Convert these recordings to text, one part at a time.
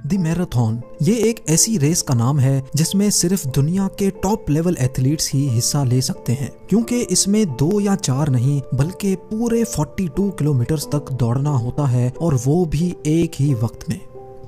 The marathon ये एक ऐसी रेस का नाम है जिसमें सिर्फ दुनिया के टॉप लेवल एथलीट्स ही हिस्सा ले सकते हैं, क्योंकि इसमें 2 या 4 नहीं बल्कि पूरे 42 किलोमीटर तक दौड़ना होता है, और वो भी एक ही वक्त में।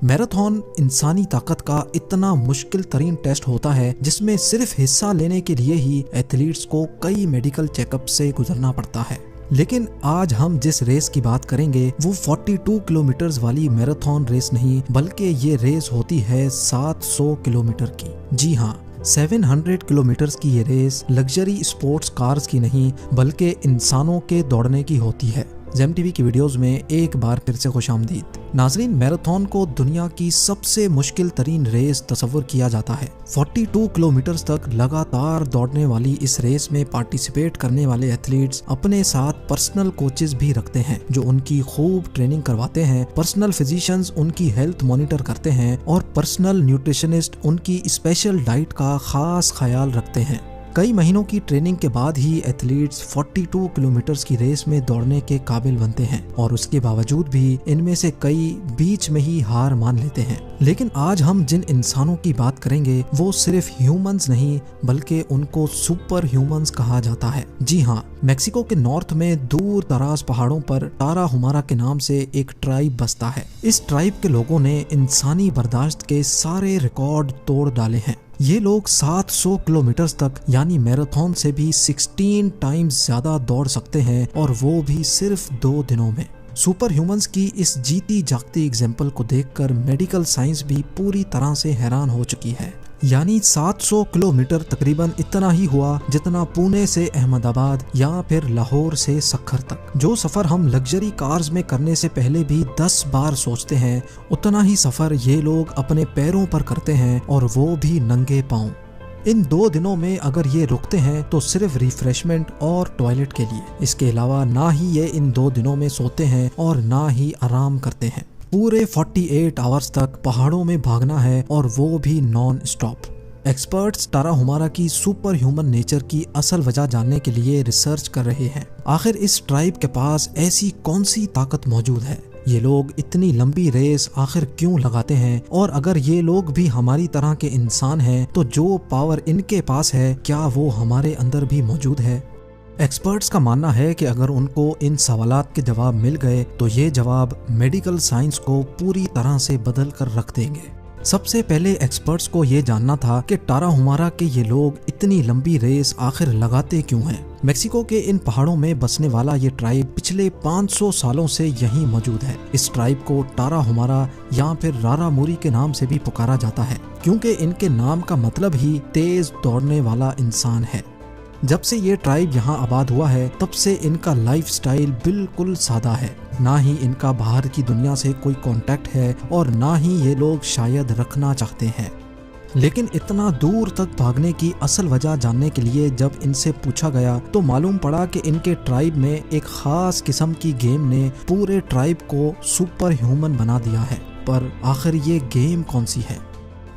मैराथन इंसानी ताकत का इतना मुश्किल तरीन टेस्ट होता है जिसमें सिर्फ हिस्सा लेने के लिए ही एथलीट्स को कई मेडिकल चेकअप से गुजरना पड़ता है। लेकिन आज हम जिस रेस की बात करेंगे वो 42 किलोमीटर वाली मैराथन रेस नहीं, बल्कि ये रेस होती है 700 किलोमीटर की। जी हाँ, 700 किलोमीटर की ये रेस लग्जरी स्पोर्ट्स कार्स की नहीं बल्कि इंसानों के दौड़ने की होती है। जेम टीवी की वीडियोस में एक बार फिर से खुशामदीद। नाजरीन, मैराथन को दुनिया की सबसे मुश्किल तरीन रेस तस्वर किया जाता है। 42 किलोमीटर तक लगातार दौड़ने वाली इस रेस में पार्टिसिपेट करने वाले एथलीट्स अपने साथ पर्सनल कोचेस भी रखते हैं जो उनकी खूब ट्रेनिंग करवाते हैं। पर्सनल फिजिशियंस उनकी हेल्थ मॉनिटर करते हैं और पर्सनल न्यूट्रिशनिस्ट उनकी स्पेशल डाइट का खास ख्याल रखते हैं। कई महीनों की ट्रेनिंग के बाद ही एथलीट्स 42 किलोमीटर की रेस में दौड़ने के काबिल बनते हैं, और उसके बावजूद भी इनमें से कई बीच में ही हार मान लेते हैं। लेकिन आज हम जिन इंसानों की बात करेंगे वो सिर्फ ह्यूमंस नहीं बल्कि उनको सुपर ह्यूमंस कहा जाता है। जी हाँ, मेक्सिको के नॉर्थ में दूर दराज पहाड़ों पर ताराहुमारा के नाम से एक ट्राइब बसता है। इस ट्राइब के लोगों ने इंसानी बर्दाश्त के सारे रिकॉर्ड तोड़ डाले हैं। ये लोग 700 किलोमीटर तक यानी मैराथन से भी 16 टाइम्स ज्यादा दौड़ सकते हैं, और वो भी सिर्फ 2 दिनों में। सुपर ह्यूमंस की इस जीती जागती एग्जाम्पल को देखकर मेडिकल साइंस भी पूरी तरह से हैरान हो चुकी है। यानी 700 किलोमीटर तकरीबन इतना ही हुआ जितना पुणे से अहमदाबाद या फिर लाहौर से सक्खर तक। जो सफर हम लग्जरी कार्स में करने से पहले भी 10 बार सोचते हैं, उतना ही सफर ये लोग अपने पैरों पर करते हैं, और वो भी नंगे पांव। इन 2 दिनों में अगर ये रुकते हैं तो सिर्फ रिफ्रेशमेंट और टॉयलेट के लिए। इसके अलावा ना ही ये इन 2 दिनों में सोते हैं और ना ही आराम करते हैं। पूरे 48 आवर्स तक पहाड़ों में भागना है, और वो भी नॉन स्टॉप। एक्सपर्ट्स ताराहुमारा की सुपर ह्यूमन नेचर की असल वजह जानने के लिए रिसर्च कर रहे हैं। आखिर इस ट्राइब के पास ऐसी कौन सी ताकत मौजूद है? ये लोग इतनी लंबी रेस आखिर क्यों लगाते हैं? और अगर ये लोग भी हमारी तरह के इंसान हैं तो जो पावर इनके पास है क्या वो हमारे अंदर भी मौजूद है? एक्सपर्ट्स का मानना है कि अगर उनको इन सवालात के जवाब मिल गए तो ये जवाब मेडिकल साइंस को पूरी तरह से बदल कर रख देंगे। सबसे पहले एक्सपर्ट्स को ये जानना था कि ताराहुमारा के ये लोग इतनी लंबी रेस आखिर लगाते क्यों हैं। मेक्सिको के इन पहाड़ों में बसने वाला ये ट्राइब पिछले 500 सालों से यहीं मौजूद है। इस ट्राइब को ताराहुमारा या फिर रारामुरी के नाम से भी पुकारा जाता है, क्योंकि इनके नाम का मतलब ही तेज दौड़ने वाला इंसान है। जब से ये ट्राइब यहाँ आबाद हुआ है तब से इनका लाइफस्टाइल बिल्कुल सादा है। ना ही इनका बाहर की दुनिया से कोई कांटेक्ट है, और ना ही ये लोग शायद रखना चाहते हैं। लेकिन इतना दूर तक भागने की असल वजह जानने के लिए जब इनसे पूछा गया तो मालूम पड़ा कि इनके ट्राइब में एक खास किस्म की गेम ने पूरे ट्राइब को सुपर ह्यूमन बना दिया है। पर आखिर ये गेम कौन सी है?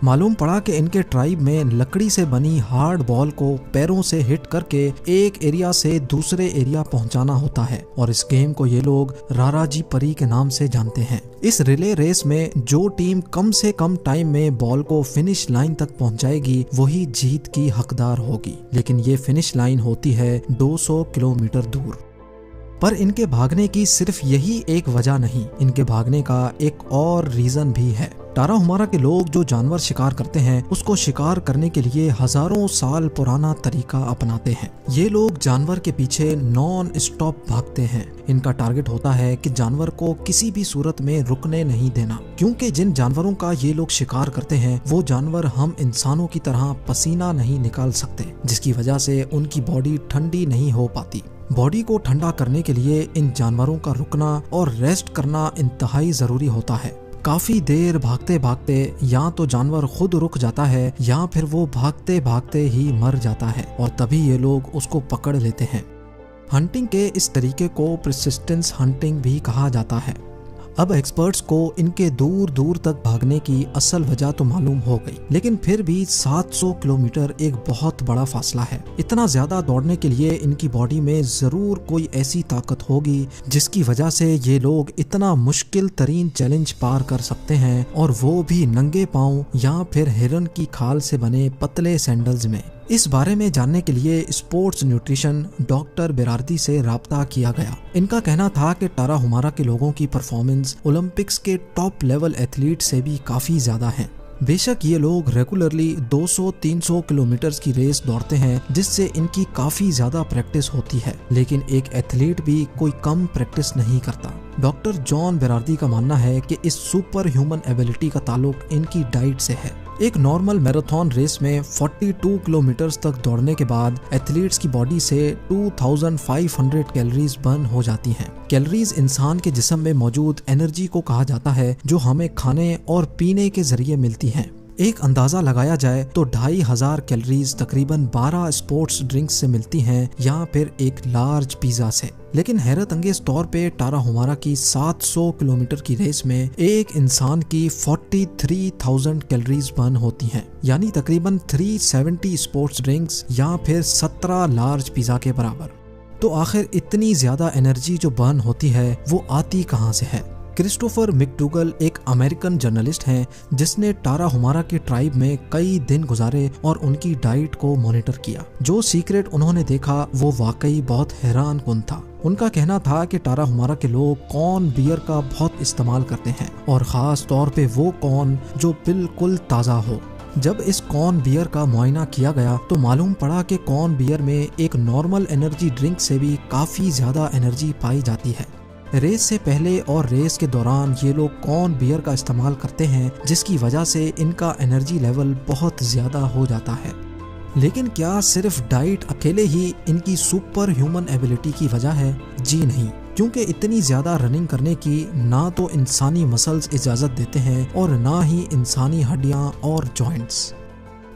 मालूम पड़ा कि इनके ट्राइब में लकड़ी से बनी हार्ड बॉल को पैरों से हिट करके एक एरिया से दूसरे एरिया पहुंचाना होता है, और इस गेम को ये लोग राराजी परी के नाम से जानते हैं। इस रिले रेस में जो टीम कम से कम टाइम में बॉल को फिनिश लाइन तक पहुंचाएगी वही जीत की हकदार होगी। लेकिन ये फिनिश लाइन होती है 200 किलोमीटर दूर। पर इनके भागने की सिर्फ यही एक वजह नहीं, इनके भागने का एक और रीजन भी है। ताराहुमारा के लोग जो जानवर शिकार करते हैं उसको शिकार करने के लिए हजारों साल पुराना तरीका अपनाते हैं। ये लोग जानवर के पीछे नॉन स्टॉप भागते हैं। इनका टारगेट होता है कि जानवर को किसी भी सूरत में रुकने नहीं देना, क्योंकि जिन जानवरों का ये लोग शिकार करते हैं वो जानवर हम इंसानों की तरह पसीना नहीं निकाल सकते, जिसकी वजह से उनकी बॉडी ठंडी नहीं हो पाती। बॉडी को ठंडा करने के लिए इन जानवरों का रुकना और रेस्ट करना इंतहाई जरूरी होता है। काफी देर भागते भागते या तो जानवर खुद रुक जाता है या फिर वो भागते भागते ही मर जाता है, और तभी ये लोग उसको पकड़ लेते हैं। हंटिंग के इस तरीके को परसिस्टेंस हंटिंग भी कहा जाता है। अब एक्सपर्ट्स को इनके दूर दूर तक भागने की असल वजह तो मालूम हो गई, लेकिन फिर भी 700 किलोमीटर एक बहुत बड़ा फासला है। इतना ज्यादा दौड़ने के लिए इनकी बॉडी में जरूर कोई ऐसी ताकत होगी जिसकी वजह से ये लोग इतना मुश्किल तरीन चैलेंज पार कर सकते हैं, और वो भी नंगे पांव या फिर हिरन की खाल से बने पतले सैंडल्स में। इस बारे में जानने के लिए स्पोर्ट्स न्यूट्रिशन डॉक्टर बेरार्दी से राब्ता किया गया। इनका कहना था कि टाराहुमारा के लोगों की परफॉर्मेंस ओलंपिक्स के टॉप लेवल एथलीट से भी काफी ज्यादा है। बेशक ये लोग रेगुलरली 200-300 किलोमीटर की रेस दौड़ते हैं, जिससे इनकी काफी ज्यादा प्रैक्टिस होती है, लेकिन एक एथलीट भी कोई कम प्रैक्टिस नहीं करता। डॉक्टर जॉन बेरार्दी का मानना है कि इस सुपर ह्यूमन एबिलिटी का ताल्लुक इनकी डाइट से है। एक नॉर्मल मैराथन रेस में 42 किलोमीटर तक दौड़ने के बाद एथलीट्स की बॉडी से 2500 कैलोरीज बर्न हो जाती हैं। कैलोरीज इंसान के जिस्म में मौजूद एनर्जी को कहा जाता है, जो हमें खाने और पीने के जरिए मिलती है। एक अंदाजा लगाया जाए तो 2500 कैलोरीज तकरीबन 12 स्पोर्ट्स ड्रिंक्स से मिलती हैं, या फिर एक लार्ज पिज्जा से। लेकिन हैरत अंगेज तौर पे टाराहुमारा की 700 किलोमीटर की रेस में एक इंसान की 43,000 कैलोरीज बर्न होती हैं, यानी तकरीबन 370 स्पोर्ट्स ड्रिंक्स या फिर 17 लार्ज पिज्जा के बराबर। तो आखिर इतनी ज्यादा एनर्जी जो बर्न होती है वो आती कहाँ से है? क्रिस्टोफर मैकडूगल एक अमेरिकन जर्नलिस्ट हैं जिसने टाराहुमारा के ट्राइब में कई दिन गुजारे और उनकी डाइट को मॉनिटर किया। जो सीक्रेट उन्होंने देखा वो वाकई बहुत हैरान कुन था। उनका कहना था कि टाराहुमारा के लोग कॉर्न बियर का बहुत इस्तेमाल करते हैं, और ख़ास तौर पे वो कॉर्न जो बिल्कुल ताज़ा हो। जब इस कॉर्न बियर का मुआयना किया गया तो मालूम पड़ा कि कॉर्न बियर में एक नॉर्मल एनर्जी ड्रिंक से भी काफ़ी ज़्यादा एनर्जी पाई जाती है। रेस से पहले और रेस के दौरान ये लोग कॉर्न बियर का इस्तेमाल करते हैं, जिसकी वजह से इनका एनर्जी लेवल बहुत ज़्यादा हो जाता है। लेकिन क्या सिर्फ डाइट अकेले ही इनकी सुपर ह्यूमन एबिलिटी की वजह है? जी नहीं, क्योंकि इतनी ज़्यादा रनिंग करने की ना तो इंसानी मसल्स इजाज़त देते हैं और ना ही इंसानी हड्डियाँ और जॉइंट्स।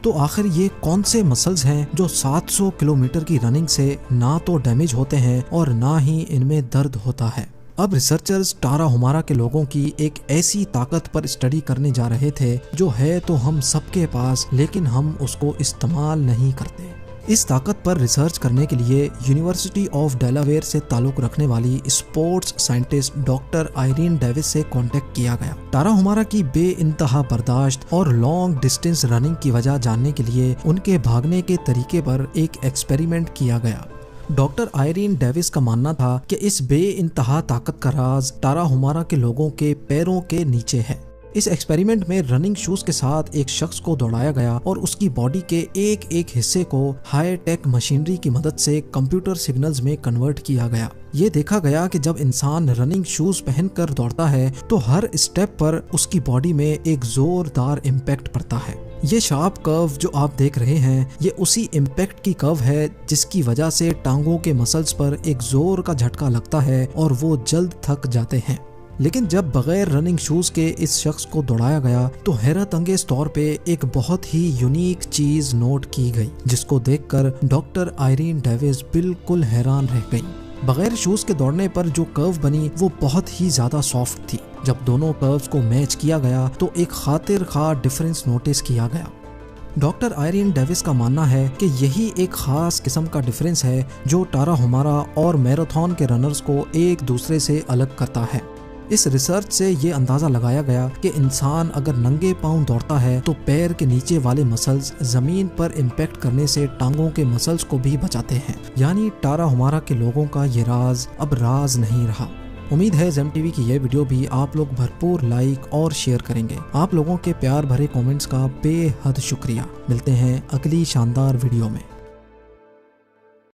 तो आखिर ये कौन से मसल्स हैं जो 700 किलोमीटर की रनिंग से ना तो डैमेज होते हैं और ना ही इनमें दर्द होता है? अब रिसर्चर्स टाराहुमारा के लोगों की एक ऐसी ताकत पर स्टडी करने जा रहे थे जो है तो हम सबके पास, लेकिन हम उसको इस्तेमाल नहीं करते। इस ताकत पर रिसर्च करने के लिए यूनिवर्सिटी ऑफ डेलावेयर से ताल्लुक रखने वाली sports scientist doctor Irene Davis से कांटेक्ट किया गया। टाराहुमारा की बेइंतहा बर्दाश्त और लॉन्ग डिस्टेंस रनिंग की वजह जानने के लिए उनके भागने के तरीके पर एक एक्सपेरिमेंट किया गया। डॉक्टर आयरीन डेविस का मानना था कि इस बेइंतहा ताकत का राज टाराहुमारा के लोगों के पैरों के नीचे है। इस एक्सपेरिमेंट में रनिंग शूज के साथ एक शख्स को दौड़ाया गया और उसकी बॉडी के एक एक हिस्से को हाई टेक मशीनरी की मदद से कंप्यूटर सिग्नल्स में कन्वर्ट किया गया। ये देखा गया कि जब इंसान रनिंग शूज पहनकर दौड़ता है तो हर स्टेप पर उसकी बॉडी में एक जोरदार इम्पैक्ट पड़ता है। ये शार्प कर्व जो आप देख रहे हैं ये उसी इम्पैक्ट की कर्व है जिसकी वजह से टांगों के मसल्स पर एक जोर का झटका लगता है और वो जल्द थक जाते हैं। लेकिन जब बगैर रनिंग शूज के इस शख्स को दौड़ाया गया तो हैरत अंगेज तौर पे एक बहुत ही यूनिक चीज नोट की गई, जिसको देखकर डॉक्टर आयरीन डेविस बिल्कुल हैरान रह गई। बगैर शूज के दौड़ने पर जो कर्व बनी वो बहुत ही ज्यादा सॉफ्ट थी। जब दोनों कर्व्स को मैच किया गया तो एक खातिर खा डिफरेंस नोटिस किया गया। डॉक्टर आयरीन डेविस का मानना है कि यही एक खास किस्म का डिफरेंस है जो टाराहुमारा और मैराथन के रनर्स को एक दूसरे से अलग करता है। इस रिसर्च से ये अंदाजा लगाया गया कि इंसान अगर नंगे पांव दौड़ता है तो पैर के नीचे वाले मसल्स जमीन पर इम्पैक्ट करने से टांगों के मसल्स को भी बचाते हैं। यानी टाराहुमारा के लोगों का ये राज अब राज नहीं रहा। उम्मीद है ज़ेम टीवी की यह वीडियो भी आप लोग भरपूर लाइक और शेयर करेंगे। आप लोगों के प्यार भरे कमेंट्स का बेहद शुक्रिया। मिलते हैं अगली शानदार वीडियो में।